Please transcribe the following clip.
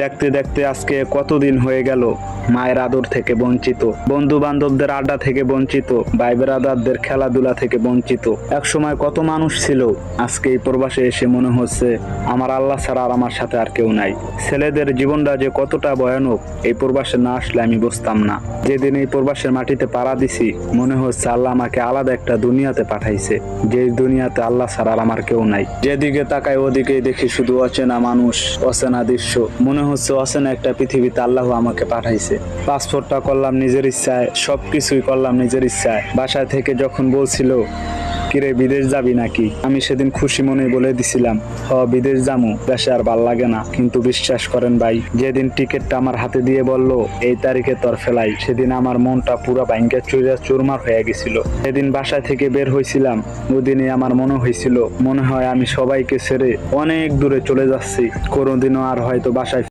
দেখতে দেখতে আজকে কতদিন হয়ে গেল মায়ের আদর থেকে বঞ্চিত, বন্ধু বান্ধবদের আড্ডা থেকে বঞ্চিত, ভাই ব্রাদারদের খেলাধুলা থেকে বঞ্চিত। এক সময় কত মানুষ ছিল, আজকে এই প্রবাসে এসে মনে হচ্ছে আমার আল্লাহ ছাড়া আর আমার সাথে আর কেউ নাই। ছেলেদের জীবনটা যে কতটা ভয়ানক এই প্রবাসে না আসলে আমি বুঝতাম না। যেদিন এই প্রবাসের মাটিতে পাড়া দিছি মনে হচ্ছে আল্লাহ আমাকে আলাদা একটা দুনিয়াতে পাঠাইছে, যে দুনিয়াতে আল্লাহ ছাড়া আর আমার কেউ নাই। যেদিকে তাকাই ওদিকেই দেখি শুধু অচেনা মানুষ, অচেনা দৃশ্য। মনে হচ্ছে অচেনা একটা পৃথিবীতে আল্লাহ আমাকে পাঠাইছে। পাসপোর্টটা করলাম নিজের ইচ্ছায়, সবকিছুই করলাম নিজের ইচ্ছায়। বাসায় থেকে যখন বলছিল কিরে বিদেশ যাবি নাকি, আমি সেদিন খুশি মনে বলে দিছিলাম বিদেশ যামু, দেশে আর ভাল লাগে না। কিন্তু বিশ্বাস করেন ভাই, যেদিন টিকিটটা আমার হাতে দিয়ে বলল এই তারিখে তোর ফেলাই, সেদিন আমার মনটা পুরো ভাঙ্গা চুরমার হয়ে গেছিল। সেদিন বাসায় থেকে বের হয়েছিলাম, ওদিনে আমার মনে হয়েছিল মনে হয় আমি সবাইকে ছেড়ে অনেক দূরে চলে যাচ্ছি, কোনোদিনও আর হয়তো বাসায়